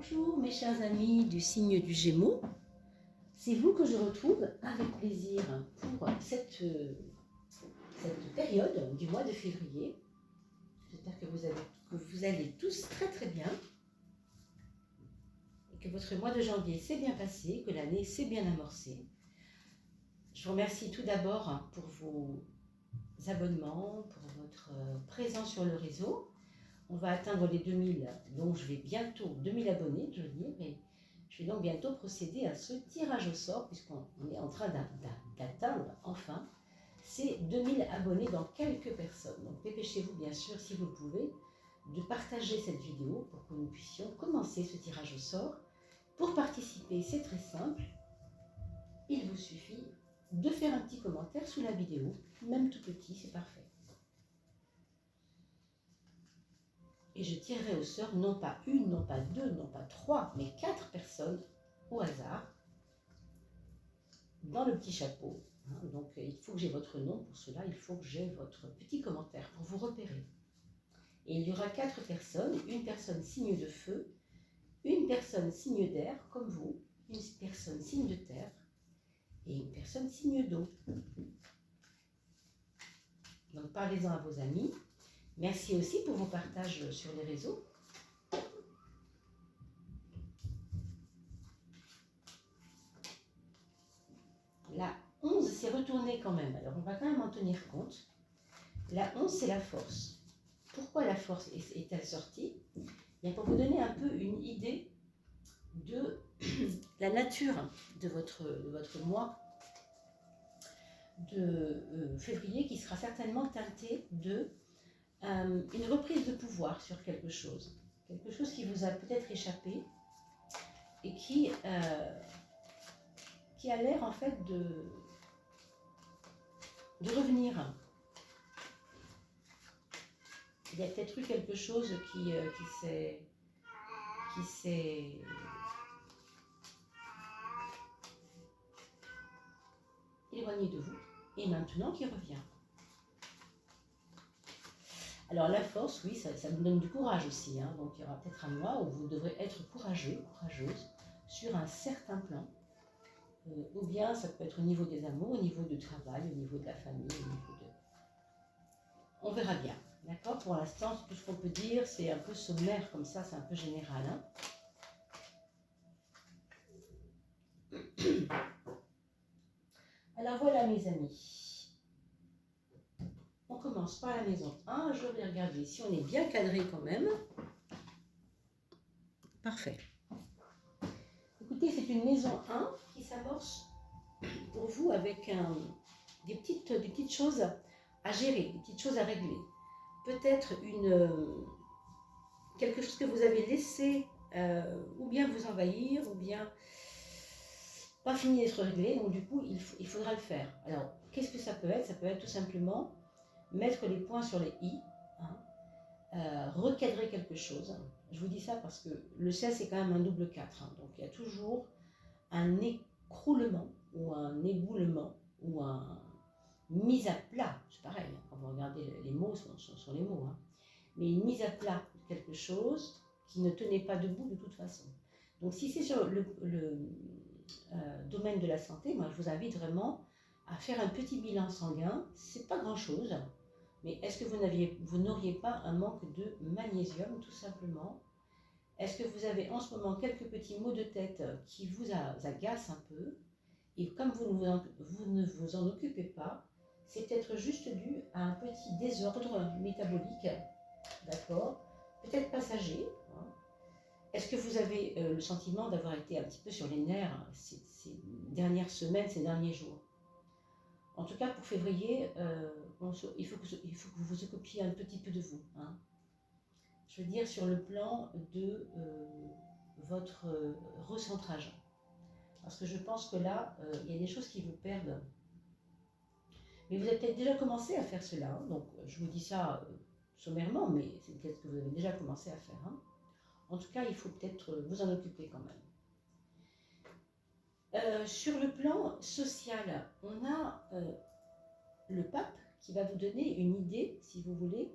Bonjour mes chers amis du signe du Gémeaux, c'est vous que je retrouve avec plaisir pour cette période du mois de février. J'espère que vous allez tous très très bien et que votre mois de janvier s'est bien passé, que l'année s'est bien amorcée. Je vous remercie tout d'abord pour vos abonnements, pour votre présence sur le réseau. On va atteindre les 2000, donc je vais bientôt, 2000 abonnés, je veux dire, et je vais donc bientôt procéder à ce tirage au sort, puisqu'on est en train d'atteindre, enfin, ces 2000 abonnés dans quelques personnes. Donc dépêchez-vous, bien sûr, si vous le pouvez, de partager cette vidéo pour que nous puissions commencer ce tirage au sort. Pour participer, c'est très simple, il vous suffit de faire un petit commentaire sous la vidéo, même tout petit, c'est parfait. Et je tirerai au sort non pas une, non pas deux, non pas trois, mais 4 personnes au hasard dans le petit chapeau. Donc il faut que j'ai votre nom, pour cela il faut que j'ai votre petit commentaire pour vous repérer. Et il y aura 4 personnes, une personne signe de feu, une personne signe d'air comme vous, une personne signe de terre et une personne signe d'eau. Donc parlez-en à vos amis. Merci aussi pour vos partages sur les réseaux. La 11 s'est retournée quand même, alors on va quand même en tenir compte. La 11, c'est la force. Pourquoi la force est-elle sortie? Bien, pour vous donner un peu une idée de la nature de votre mois de février, qui sera certainement teinté de une reprise de pouvoir sur quelque chose qui vous a peut-être échappé et qui a l'air en fait de revenir. Il y a peut-être eu quelque chose qui s'est éloigné de vous et maintenant qui revient. Alors la force, oui, ça vous donne du courage aussi, hein. Donc il y aura peut-être un mois où vous devrez être courageux, courageuse sur un certain plan. Ou bien ça peut être au niveau des amours, au niveau du travail, au niveau de la famille, au niveau de... On verra bien, d'accord? Pour l'instant, tout ce qu'on peut dire, c'est un peu sommaire comme ça, c'est un peu général, hein. Alors voilà mes amis. On commence par la maison 1, je vais regarder si on est bien cadré quand même. Parfait. Écoutez, c'est une maison 1 qui s'amorce pour vous avec des petites choses à gérer, des petites choses à régler. Peut-être quelque chose que vous avez laissé ou bien vous envahir, ou bien pas fini d'être réglé, donc du coup il faudra le faire. Alors qu'est-ce que ça peut être? Ça peut être tout simplement mettre les points sur les i, hein, recadrer quelque chose. Je vous dis ça parce que le 16 c'est quand même un double 4, hein, donc il y a toujours un écroulement ou un éboulement ou un mise à plat, c'est pareil, hein, quand vous regardez les mots, sont les mots, hein, mais une mise à plat de quelque chose qui ne tenait pas debout de toute façon. Donc si c'est sur le domaine de la santé, moi je vous invite vraiment à faire un petit bilan sanguin. C'est pas grand chose, mais est-ce que vous n'auriez pas un manque de magnésium tout simplement? Est-ce que vous avez en ce moment quelques petits maux de tête qui vous agacent un peu? Et comme vous ne vous en occupez pas, c'est peut-être juste dû à un petit désordre métabolique, d'accord? Peut-être passager, hein. Est-ce que vous avez le sentiment d'avoir été un petit peu sur les nerfs ces dernières semaines, ces derniers jours? En tout cas, pour février, il faut que vous vous occupiez un petit peu de vous, hein. Je veux dire, sur le plan de votre recentrage. Parce que je pense que là, il y a des choses qui vous perdent. Mais vous avez peut-être déjà commencé à faire cela, hein. Donc je vous dis ça sommairement, mais c'est peut-être ce que vous avez déjà commencé à faire, hein. En tout cas, il faut peut-être vous en occuper quand même. Sur le plan social, on a le pape qui va vous donner une idée, si vous voulez,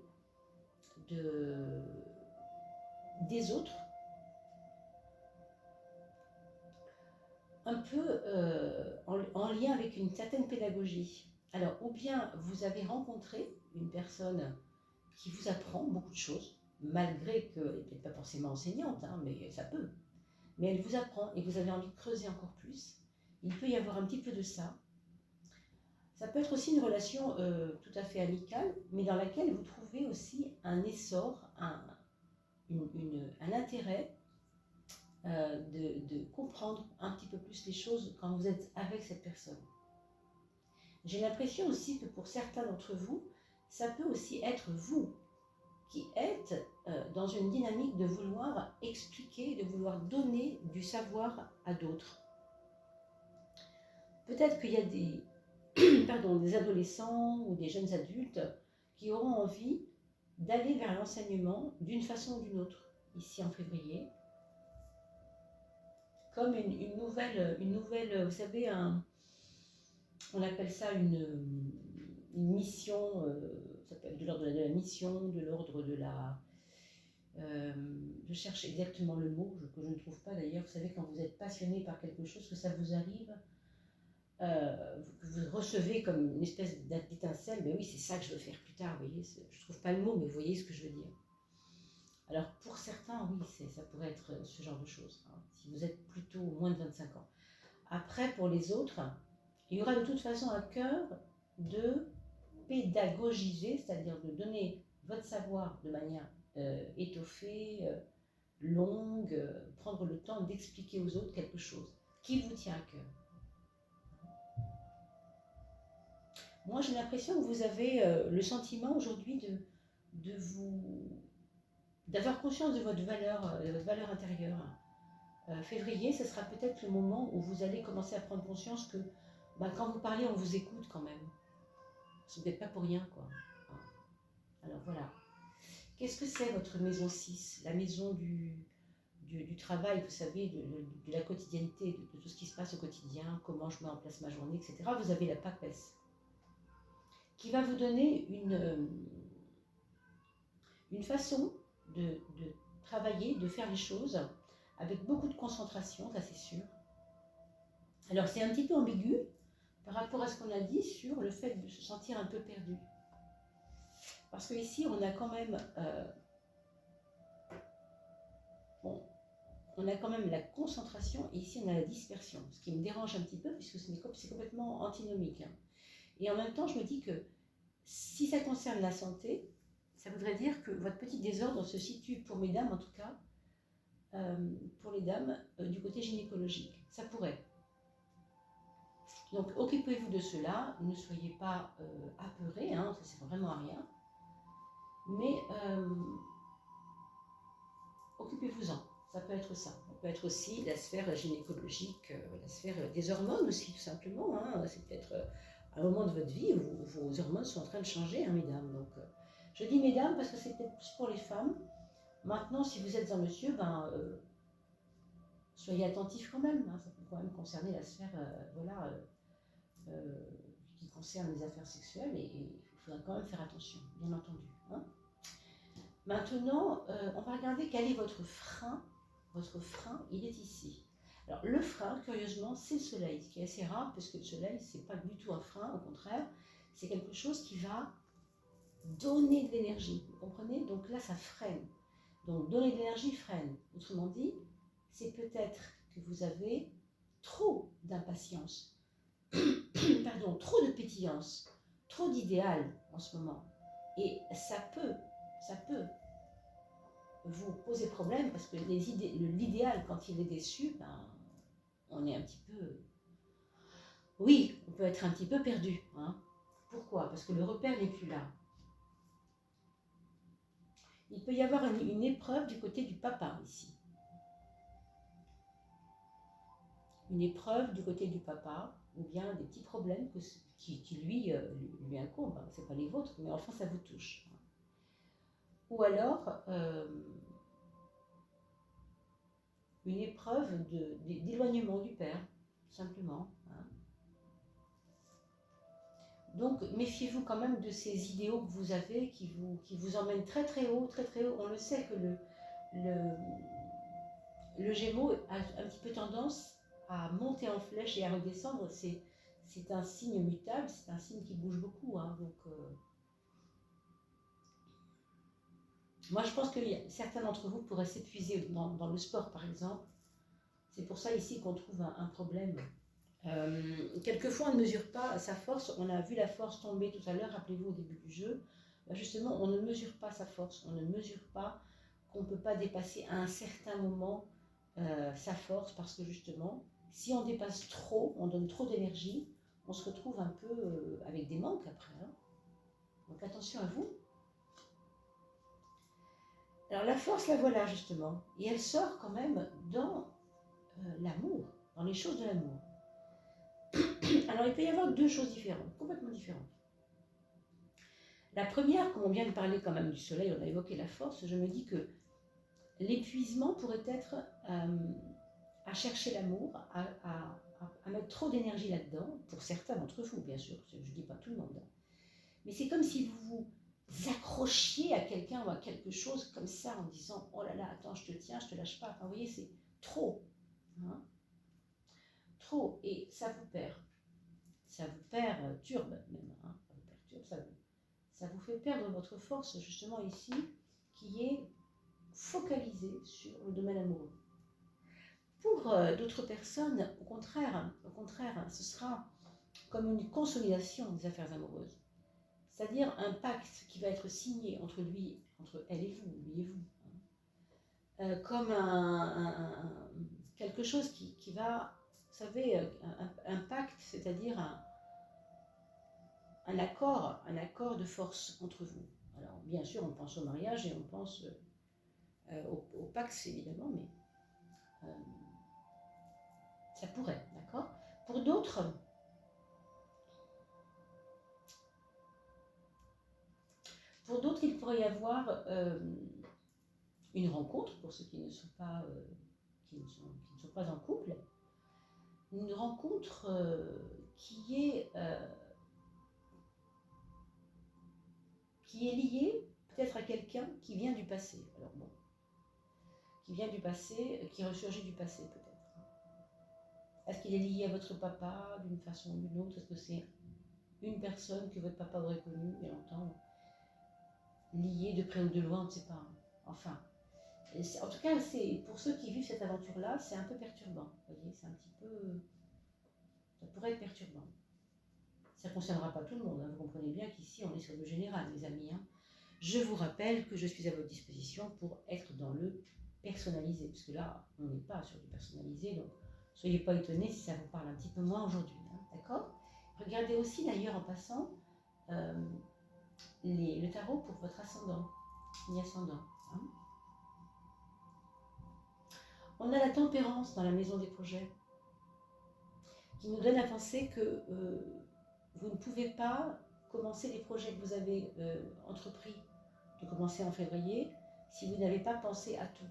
des autres. un peu en lien avec une certaine pédagogie. Alors, ou bien vous avez rencontré une personne qui vous apprend beaucoup de choses, malgré qu'elle n'est peut-être pas forcément enseignante, hein, mais ça peut. Mais elle vous apprend et vous avez envie de creuser encore plus. Il peut y avoir un petit peu de ça. Ça peut être aussi une relation tout à fait amicale, mais dans laquelle vous trouvez aussi un essor, un intérêt de comprendre un petit peu plus les choses quand vous êtes avec cette personne. J'ai l'impression aussi que pour certains d'entre vous, ça peut aussi être vous qui êtes dans une dynamique de vouloir expliquer, de vouloir donner du savoir à d'autres. Peut-être qu'il y a des adolescents ou des jeunes adultes qui auront envie d'aller vers l'enseignement d'une façon ou d'une autre, ici en février. Comme une nouvelle, vous savez, on appelle ça une mission, ça peut être de l'ordre de la mission, de l'ordre de la... je cherche exactement le mot, que je ne trouve pas d'ailleurs. Vous savez, quand vous êtes passionné par quelque chose, que ça vous arrive, que vous recevez comme une espèce d'étincelle, mais oui, c'est ça que je veux faire plus tard, vous voyez, je ne trouve pas le mot, mais vous voyez ce que je veux dire. Alors pour certains, oui, ça pourrait être ce genre de choses, hein, si vous êtes plutôt moins de 25 ans. Après, pour les autres, il y aura de toute façon un cœur de pédagogiser, c'est-à-dire de donner votre savoir de manière étoffée, longue, prendre le temps d'expliquer aux autres quelque chose qui vous tient à cœur. Moi, j'ai l'impression que vous avez le sentiment aujourd'hui d'avoir conscience de votre valeur intérieure. Février, ce sera peut-être le moment où vous allez commencer à prendre conscience que quand vous parlez, on vous écoute quand même. Ce n'est pas pour rien, quoi. Alors voilà. Qu'est-ce que c'est votre maison 6? La maison du travail, vous savez, de la quotidienneté, de tout ce qui se passe au quotidien, comment je mets en place ma journée, etc. Vous avez la papesse qui va vous donner une façon de travailler, de faire les choses avec beaucoup de concentration, ça c'est sûr. Alors c'est un petit peu ambigu par rapport à ce qu'on a dit sur le fait de se sentir un peu perdu. Parce que ici on a quand même la concentration et ici on a la dispersion, ce qui me dérange un petit peu puisque c'est complètement antinomique. Hein. Et en même temps je me dis que si ça concerne la santé, ça voudrait dire que votre petit désordre se situe, pour mesdames en tout cas, pour les dames, du côté gynécologique. Ça pourrait. Donc occupez-vous de cela, ne soyez pas apeurés, hein, ça sert vraiment à rien. Mais occupez-vous-en, ça peut être ça. Ça peut être aussi la sphère gynécologique, la sphère des hormones aussi, tout simplement. Hein. C'est peut-être un moment de votre vie où vos hormones sont en train de changer, hein, mesdames. Donc, je dis mesdames parce que c'est peut-être plus pour les femmes. Maintenant, si vous êtes un monsieur, soyez attentifs quand même. Hein. Ça peut quand même concerner la sphère qui concerne les affaires sexuelles et il faudra quand même faire attention, bien entendu. Hein. Maintenant, on va regarder quel est votre frein. Votre frein, il est ici. Alors, le frein, curieusement, c'est le soleil, ce qui est assez rare parce que le soleil, c'est pas du tout un frein, au contraire, c'est quelque chose qui va donner de l'énergie. Vous comprenez? Donc là, ça freine. Donc, donner de l'énergie freine. Autrement dit, c'est peut-être que vous avez trop d'impatience, pardon, trop de pétillance, trop d'idéal en ce moment. Et ça peut vous poser problème parce que l'idéal, quand il est déçu, on est un petit peu... Oui, on peut être un petit peu perdu. Hein. Pourquoi? Parce que le repère n'est plus là. Il peut y avoir une épreuve du côté du papa ici. Une épreuve du côté du papa, ou bien des petits problèmes qui lui incombent. Hein. Ce n'est pas les vôtres, mais enfin ça vous touche. Ou alors une épreuve d'éloignement du père, tout simplement. Hein. Donc méfiez-vous quand même de ces idéaux que vous avez qui vous emmènent très très haut, très très haut. On le sait que le Gémeaux a un petit peu tendance à monter en flèche et à redescendre, c'est un signe mutable, c'est un signe qui bouge beaucoup. Hein, donc, moi, je pense que certains d'entre vous pourraient s'épuiser dans le sport, par exemple. C'est pour ça ici qu'on trouve un problème. Quelquefois, on ne mesure pas sa force. On a vu la force tomber tout à l'heure, rappelez-vous, au début du jeu. Justement, on ne mesure pas sa force. On ne mesure pas qu'on ne peut pas dépasser à un certain moment sa force, parce que justement, si on dépasse trop, on donne trop d'énergie, on se retrouve un peu avec des manques après. Hein. Donc attention à vous. Alors la force, la voilà justement, et elle sort quand même dans l'amour, dans les choses de l'amour. Alors il peut y avoir deux choses différentes, complètement différentes. La première, comme on vient de parler quand même du soleil, on a évoqué la force, je me dis que l'épuisement pourrait être à chercher l'amour, à mettre trop d'énergie là-dedans, pour certains d'entre vous bien sûr, je ne dis pas tout le monde, mais c'est comme si vous vous accrochiez à quelqu'un ou à quelque chose comme ça en disant « Oh là là, attends, je te tiens, je te lâche pas ». Enfin, vous voyez, c'est trop. Hein, trop. Et ça vous perturbe même. Hein, ça vous perturbe, ça vous fait perdre votre force justement ici, qui est focalisée sur le domaine amoureux. Pour d'autres personnes, au contraire, ce sera comme une consolidation des affaires amoureuses. C'est-à-dire un pacte qui va être signé entre elle et vous, lui et vous. Comme quelque chose qui va, vous savez, un pacte, c'est-à-dire un accord de force entre vous. Alors bien sûr, on pense au mariage et on pense au pacte, évidemment, mais ça pourrait, d'accord ? Pour d'autres, il pourrait y avoir une rencontre, pour ceux qui ne sont pas, en couple, une rencontre qui est liée peut-être à quelqu'un qui vient du passé. Alors bon, qui vient du passé, qui ressurgit du passé peut-être. Est-ce qu'il est lié à votre papa d'une façon ou d'une autre ? Est-ce que c'est une personne que votre papa aurait connue il y a longtemps, liée de près ou de loin, on ne sait pas. Enfin, en tout cas, pour ceux qui vivent cette aventure-là, c'est un peu perturbant. Vous voyez, c'est un petit peu... Ça pourrait être perturbant. Ça ne concernera pas tout le monde. Hein. Vous comprenez bien qu'ici, on est sur le général, mes amis. Hein. Je vous rappelle que je suis à votre disposition pour être dans le personnalisé. Parce que là, on n'est pas sur du personnalisé. Donc, soyez pas étonnés si ça vous parle un petit peu moins aujourd'hui. Hein. D'accord ? Regardez aussi, d'ailleurs, en passant, le tarot pour votre ascendant. Signe ascendant. Hein. On a la tempérance dans la maison des projets, qui nous donne à penser que vous ne pouvez pas commencer les projets que vous avez entrepris de commencer en février si vous n'avez pas pensé à tout.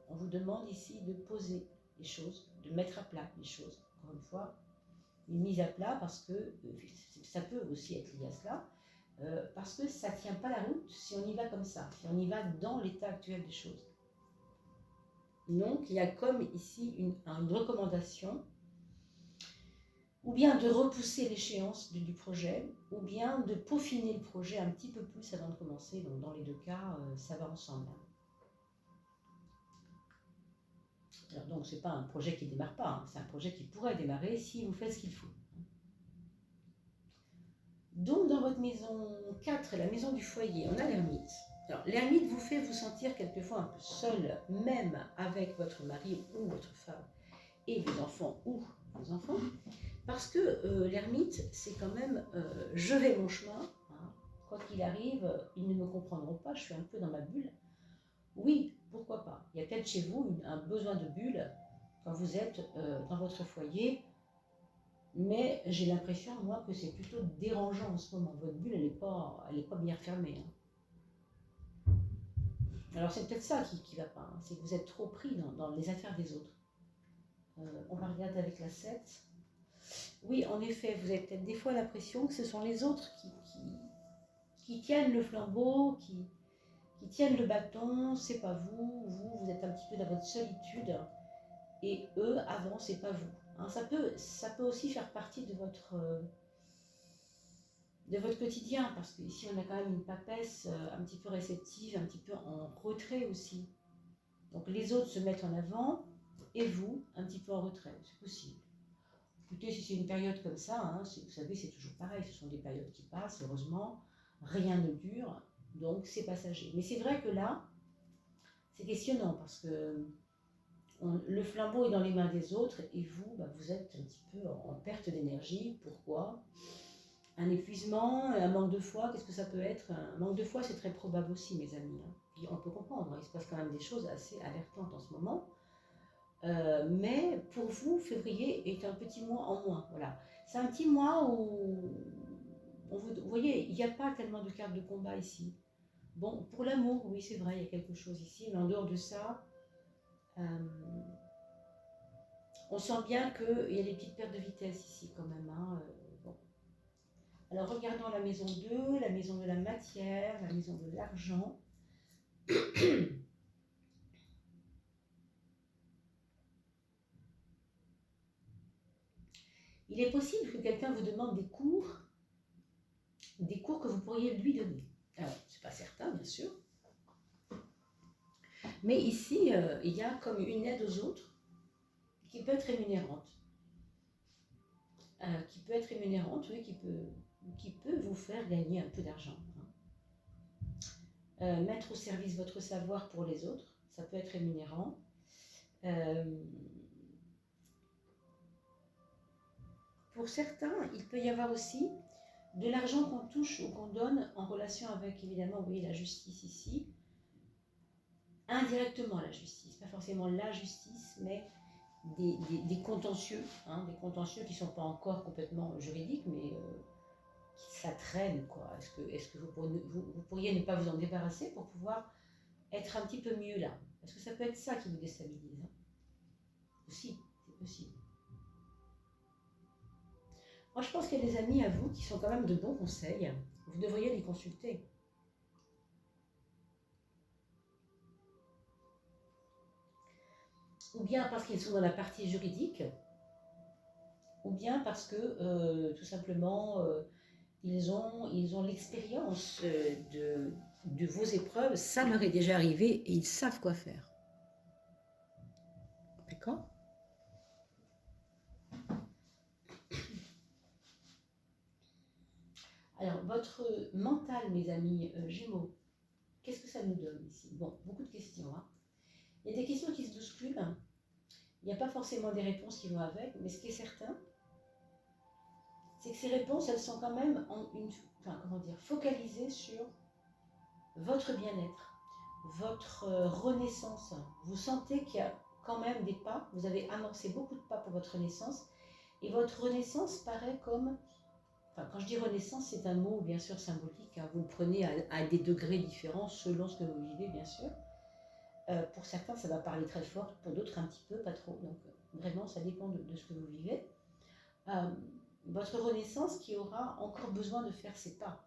On vous demande ici de poser les choses, de mettre à plat les choses. Encore une fois, une mise à plat parce que ça peut aussi être lié à cela, parce que ça ne tient pas la route si on y va comme ça, si on y va dans l'état actuel des choses. Donc, il y a comme ici une recommandation, ou bien de repousser l'échéance du projet, ou bien de peaufiner le projet un petit peu plus avant de commencer. Donc, dans les deux cas, ça va ensemble. Alors, donc, ce n'est pas un projet qui ne démarre pas, hein. C'est un projet qui pourrait démarrer si vous faites ce qu'il faut. Donc, dans votre maison 4, la maison du foyer, on a l'ermite. Alors, l'ermite vous fait vous sentir quelquefois un peu seul, même avec votre mari ou votre femme et vos enfants ou vos enfants, parce que l'ermite, c'est quand même je vais mon chemin, hein. Quoi qu'il arrive, ils ne me comprendront pas, je suis un peu dans ma bulle. Oui, pourquoi pas. Il y a peut-être chez vous un besoin de bulle quand vous êtes dans votre foyer, mais j'ai l'impression, moi, que c'est plutôt dérangeant en ce moment. Votre bulle, elle n'est pas bien fermée. Hein. Alors c'est peut-être ça qui ne va pas, hein. C'est que vous êtes trop pris dans les affaires des autres. On va regarder avec la 7. Oui, en effet, vous avez peut-être des fois l'impression que ce sont les autres qui tiennent le flambeau, qui tiennent le bâton, c'est pas vous êtes un petit peu dans votre solitude, et eux, avant, c'est pas vous. Hein, ça peut aussi faire partie de votre quotidien, parce qu'ici on a quand même une papesse un petit peu réceptive, un petit peu en retrait aussi. Donc les autres se mettent en avant et vous, un petit peu en retrait, c'est possible. Écoutez, si c'est une période comme ça, hein, vous savez, c'est toujours pareil, ce sont des périodes qui passent, heureusement, rien ne dure, donc c'est passager. Mais c'est vrai que là, c'est questionnant, parce que le flambeau est dans les mains des autres, et vous, vous êtes un petit peu en perte d'énergie. Pourquoi ? Un épuisement, un manque de foi, qu'est-ce que ça peut être? Un manque de foi, c'est très probable aussi, mes amis. Hein. Puis on peut comprendre, il se passe quand même des choses assez alertantes en ce moment. Mais pour vous, février est un petit mois en moins. Voilà. C'est un petit mois où, vous voyez, il n'y a pas tellement de cartes de combat ici. Bon, pour l'amour, oui, c'est vrai, il y a quelque chose ici, mais en dehors de ça, on sent bien qu'il y a des petites pertes de vitesse ici quand même. Hein. Bon. Alors regardons la maison 2, la maison de la matière, la maison de l'argent. Il est possible que quelqu'un vous demande des cours que vous pourriez lui donner. Alors, c'est pas certain, bien sûr. Mais ici, il y a comme une aide aux autres qui peut être rémunérante. Qui peut être rémunérante, oui, qui peut vous faire gagner un peu d'argent. Hein. Mettre au service votre savoir pour les autres, ça peut être rémunérant. Pour certains, il peut y avoir aussi de l'argent qu'on touche ou qu'on donne en relation avec, évidemment, vous voyez la justice ici, indirectement la justice, pas forcément la justice, mais des contentieux, hein, des contentieux qui ne sont pas encore complètement juridiques, mais ça traîne, quoi. Est-ce que vous pourriez ne pas vous en débarrasser pour pouvoir être un petit peu mieux là? Est-ce que ça peut être ça qui vous déstabilise? Hein? Aussi, c'est possible. Moi, je pense qu'il y a des amis à vous qui sont quand même de bons conseils. Vous devriez les consulter. Ou bien parce qu'ils sont dans la partie juridique, ou bien parce que tout simplement ils ont l'expérience de vos épreuves. Ça leur est déjà arrivé et ils savent quoi faire. D'accord ? Alors, votre mental, mes amis Gémeaux, qu'est-ce que ça nous donne ici? Bon, beaucoup de questions. Hein. Il y a des questions qui se bousculent. Il n'y a pas forcément des réponses qui vont avec, mais ce qui est certain, c'est que ces réponses, elles sont quand même focalisées sur votre bien-être, votre renaissance. Vous sentez qu'il y a quand même des pas, vous avez amorcé beaucoup de pas pour votre renaissance, et votre renaissance paraît comme, quand je dis renaissance, c'est un mot bien sûr symbolique, hein, vous le prenez à des degrés différents selon ce que vous vivez, bien sûr. Pour certains, ça va parler très fort, pour d'autres un petit peu, pas trop, donc vraiment, ça dépend de ce que vous vivez. Votre renaissance qui aura encore besoin de faire ses pas.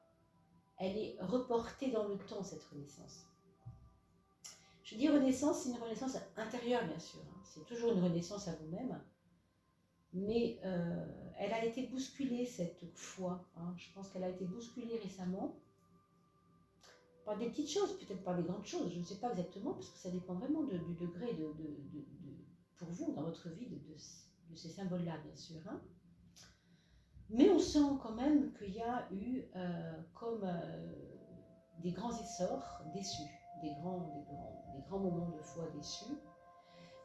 Elle est reportée dans le temps, cette renaissance. Je dis renaissance, c'est une renaissance intérieure, bien sûr. Hein. C'est toujours une renaissance à vous-même. Mais elle a été bousculée, cette foi. Hein. Je pense qu'elle a été bousculée récemment par des petites choses, peut-être par des grandes choses. Je ne sais pas exactement, parce que ça dépend vraiment du degré pour vous, dans votre vie, de ces symboles-là, bien sûr. Hein. Mais on sent quand même qu'il y a eu des grands essors déçus, des grands moments de foi déçus,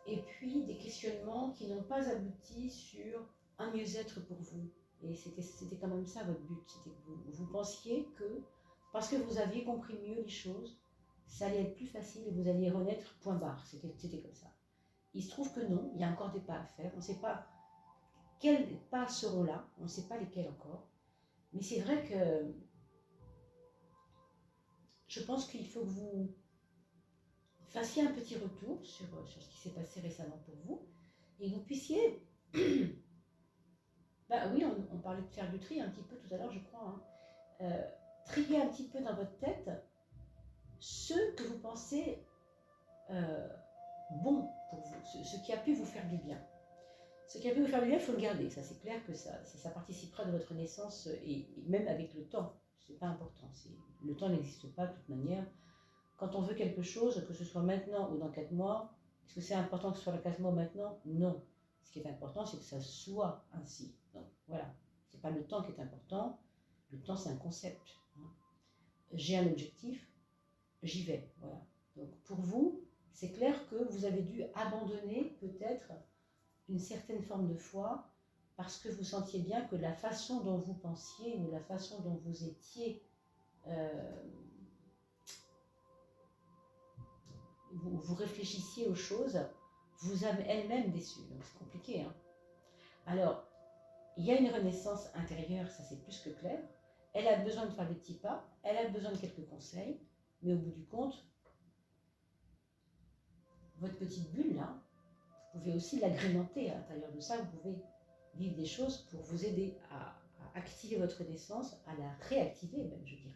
et puis des questionnements qui n'ont pas abouti sur un mieux-être pour vous. Et c'était quand même ça votre but, c'était que vous pensiez que, parce que vous aviez compris mieux les choses, ça allait être plus facile et vous alliez renaître point barre, c'était comme ça. Il se trouve que non, il y a encore des pas à faire, on ne sait pas quels pas seront là, on ne sait pas lesquels encore, mais c'est vrai que je pense qu'il faut que vous fassiez un petit retour sur ce qui s'est passé récemment pour vous, et que vous puissiez, oui, on parlait de faire du tri un petit peu tout à l'heure, je crois, hein, trier un petit peu dans votre tête ce que vous pensez bon pour vous, ce qui a pu vous faire du bien. Ce qui a pu vous faire du bien, il faut le garder. Ça, c'est clair que ça participera de votre naissance et même avec le temps. C'est pas important. Le temps n'existe pas de toute manière. Quand on veut quelque chose, que ce soit maintenant ou dans 4 mois, est-ce que c'est important que ce soit dans 4 mois maintenant? Non. Ce qui est important, c'est que ça soit ainsi. Donc voilà, c'est pas le temps qui est important. Le temps, c'est un concept. J'ai un objectif, j'y vais. Voilà. Donc pour vous, c'est clair que vous avez dû abandonner peut-être une certaine forme de foi parce que vous sentiez bien que la façon dont vous pensiez ou la façon dont vous étiez, vous réfléchissiez aux choses, vous avez elle-même déçu. Donc c'est compliqué. Hein. Alors, il y a une renaissance intérieure, ça c'est plus que clair. Elle a besoin de faire des petits pas, elle a besoin de quelques conseils, mais au bout du compte, votre petite bulle là, vous pouvez aussi l'agrémenter à l'intérieur de ça, vous pouvez vivre des choses pour vous aider à activer votre naissance, à la réactiver même, je dirais.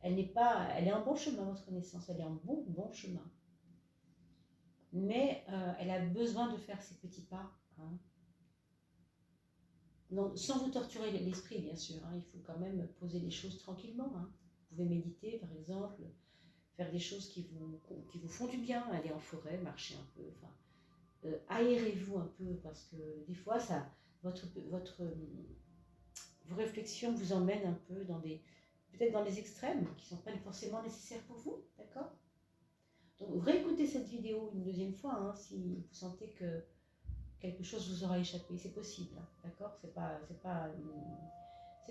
Elle est en bon chemin, votre naissance, elle est en bon chemin. Mais elle a besoin de faire ces petits pas. Hein. Non, sans vous torturer l'esprit, bien sûr. Hein, il faut quand même poser les choses tranquillement. Hein. Vous pouvez méditer, par exemple, faire des choses qui vous font du bien, aller en forêt, marcher un peu. Enfin, aérez-vous un peu, parce que des fois, vos réflexions vous emmènent un peu peut-être dans des extrêmes qui ne sont pas forcément nécessaires pour vous, d'accord? Donc, réécoutez cette vidéo une deuxième fois, hein, si vous sentez que quelque chose vous aura échappé, c'est possible, hein, d'accord? C'est pas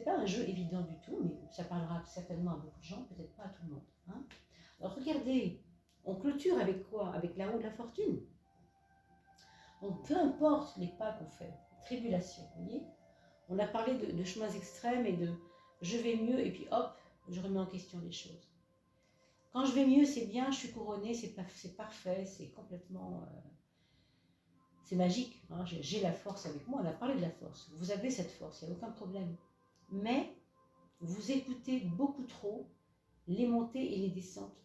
un jeu évident du tout, mais ça parlera certainement à beaucoup de gens, peut-être pas à tout le monde. Hein. Alors regardez, on clôture avec quoi? Avec la roue de la fortune. Donc peu importe les pas qu'on fait, tribulation, vous voyez? On a parlé de chemins extrêmes et de je vais mieux et puis hop, je remets en question les choses. Quand je vais mieux, c'est bien, je suis couronnée, c'est parfait, c'est complètement... c'est magique, hein, j'ai la force avec moi, on a parlé de la force. Vous avez cette force, il n'y a aucun problème. Mais vous écoutez beaucoup trop les montées et les descentes.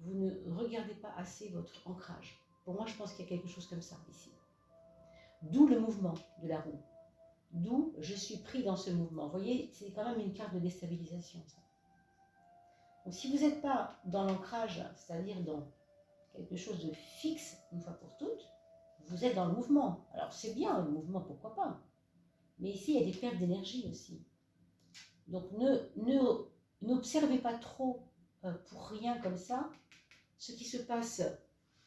Vous ne regardez pas assez votre ancrage. Pour moi, je pense qu'il y a quelque chose comme ça ici. D'où le mouvement de la roue. D'où je suis pris dans ce mouvement. Vous voyez, c'est quand même une carte de déstabilisation, ça. Donc si vous n'êtes pas dans l'ancrage, c'est-à-dire dans quelque chose de fixe, une fois pour toutes, vous êtes dans le mouvement. Alors c'est bien le mouvement, pourquoi pas. Mais ici, il y a des pertes d'énergie aussi. Donc n'observez pas trop pour rien comme ça ce qui se passe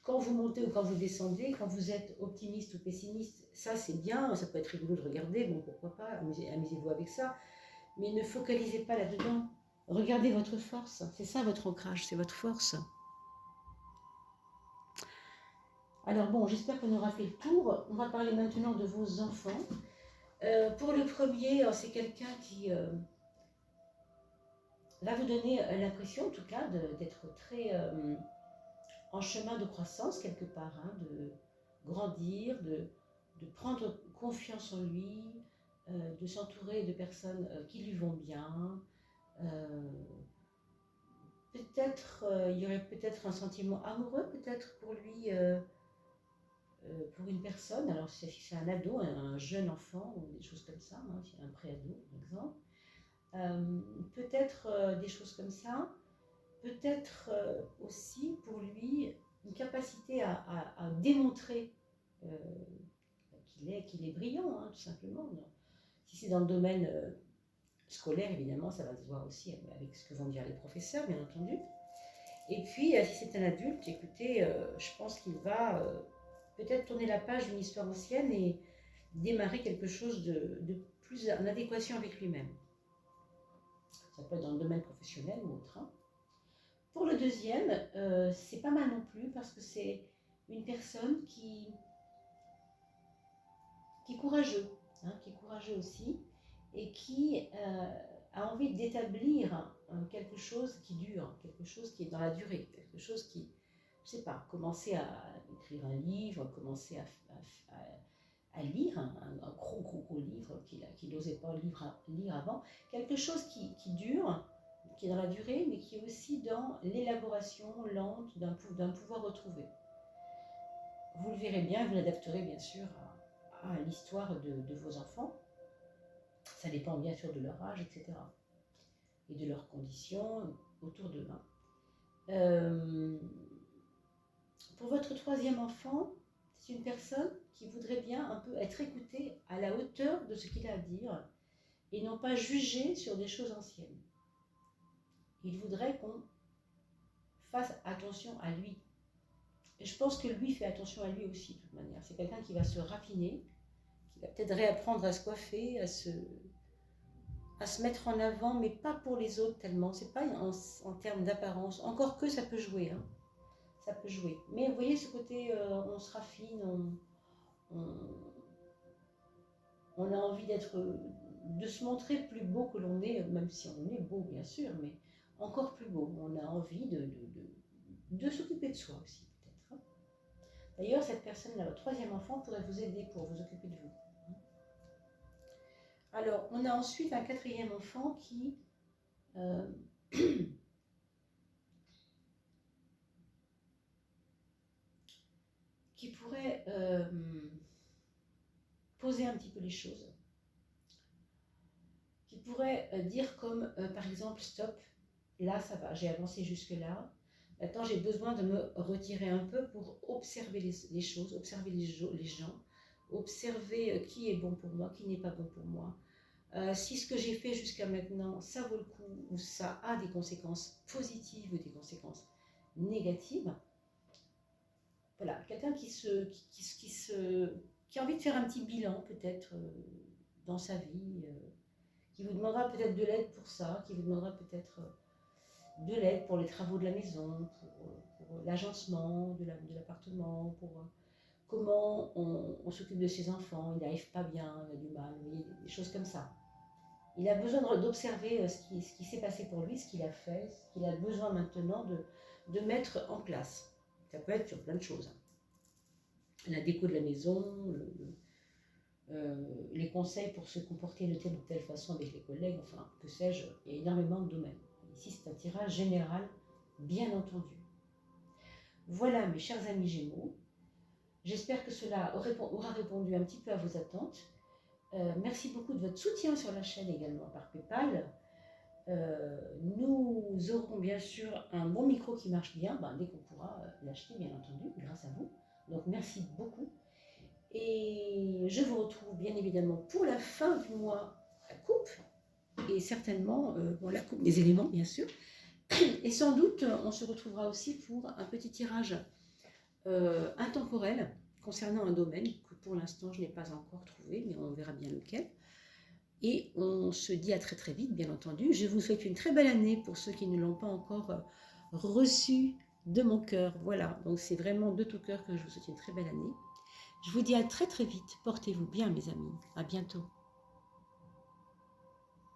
quand vous montez ou quand vous descendez, quand vous êtes optimiste ou pessimiste. Ça c'est bien, ça peut être rigolo de regarder, bon pourquoi pas, amusez-vous avec ça. Mais ne focalisez pas là-dedans. Regardez votre force, c'est ça votre ancrage, c'est votre force. Alors bon, j'espère qu'on aura fait le tour. On va parler maintenant de vos enfants. Pour le premier, c'est quelqu'un qui va vous donner l'impression, en tout cas, d'être très en chemin de croissance quelque part, hein, de grandir, de prendre confiance en lui, de s'entourer de personnes qui lui vont bien. Peut-être, il y aurait peut-être un sentiment amoureux, peut-être pour lui, pour une personne. Alors si c'est un ado, un jeune enfant, ou des choses comme ça, hein, un pré-ado par exemple. Peut-être des choses comme ça. Peut-être aussi pour lui une capacité à démontrer qu'il est brillant, hein, tout simplement. Si c'est dans le domaine scolaire, évidemment, ça va se voir aussi avec ce que vont dire les professeurs, bien entendu. Et puis, si c'est un adulte, écoutez, je pense qu'il va peut-être tourner la page d'une histoire ancienne et démarrer quelque chose de plus en adéquation avec lui-même. Ça peut être dans le domaine professionnel ou autre. Hein. Pour le deuxième, c'est pas mal non plus parce que c'est une personne qui est courageux, hein, qui est courageux aussi et qui a envie d'établir quelque chose qui dure, quelque chose qui est dans la durée, quelque chose qui, je sais pas, commencer à écrire un livre, commencer à lire un gros livre qu'il n'osait pas lire avant, quelque chose qui dure, qui est dans la durée, mais qui est aussi dans l'élaboration lente d'un pouvoir retrouvé. Vous le verrez bien, vous l'adapterez bien sûr à l'histoire de vos enfants. Ça dépend bien sûr de leur âge, etc. Et de leurs conditions autour d'eux. Pour votre troisième enfant, c'est une personne qui voudrait bien un peu être écoutée à la hauteur de ce qu'il a à dire et non pas juger sur des choses anciennes. Il voudrait qu'on fasse attention à lui. Et je pense que lui fait attention à lui aussi, de toute manière. C'est quelqu'un qui va se raffiner, qui va peut-être réapprendre à se coiffer, à se mettre en avant, mais pas pour les autres tellement. C'est pas en termes d'apparence. Encore que ça peut jouer. Hein. Ça peut jouer. Mais vous voyez ce côté, on se raffine, on a envie de se montrer plus beau que l'on est, même si on est beau bien sûr, mais encore plus beau. On a envie de s'occuper de soi aussi peut-être. Hein. D'ailleurs, cette personne-là, votre troisième enfant, pourrait vous aider pour vous occuper de vous. Alors, on a ensuite un quatrième enfant qui qui pourrait poser un petit peu les choses, qui pourrait dire comme par exemple stop, là ça va, j'ai avancé jusque là, maintenant j'ai besoin de me retirer un peu pour observer les choses, observer les gens, observer qui est bon pour moi, qui n'est pas bon pour moi. Si ce que j'ai fait jusqu'à maintenant, ça vaut le coup ou ça a des conséquences positives ou des conséquences négatives. Voilà, quelqu'un qui a envie de faire un petit bilan peut-être dans sa vie, qui vous demandera peut-être de l'aide pour ça, qui vous demandera peut-être de l'aide pour les travaux de la maison, pour l'agencement de l'appartement, pour comment on s'occupe de ses enfants, il n'arrive pas bien, il a du mal, vous voyez, des choses comme ça. Il a besoin d'observer ce qui s'est passé pour lui, ce qu'il a fait, ce qu'il a besoin maintenant de mettre en place. Ça peut être sur plein de choses. La déco de la maison, les conseils pour se comporter de telle ou telle façon avec les collègues, enfin, que sais-je, il y a énormément de domaines. Ici, c'est un tirage général, bien entendu. Voilà, mes chers amis Gémeaux. J'espère que cela aura répondu un petit peu à vos attentes. Merci beaucoup de votre soutien sur la chaîne également par PayPal. Nous aurons bien sûr un bon micro qui marche bien, dès qu'on pourra l'acheter bien entendu, grâce à vous. Donc merci beaucoup. Et je vous retrouve bien évidemment pour la fin du mois, la coupe, et certainement la coupe des éléments bien sûr. Et sans doute on se retrouvera aussi pour un petit tirage intemporel concernant un domaine que pour l'instant je n'ai pas encore trouvé, mais on verra bien lequel. Et on se dit à très très vite, bien entendu. Je vous souhaite une très belle année pour ceux qui ne l'ont pas encore reçu de mon cœur. Voilà, donc c'est vraiment de tout cœur que je vous souhaite une très belle année. Je vous dis à très très vite. Portez-vous bien, mes amis. À bientôt.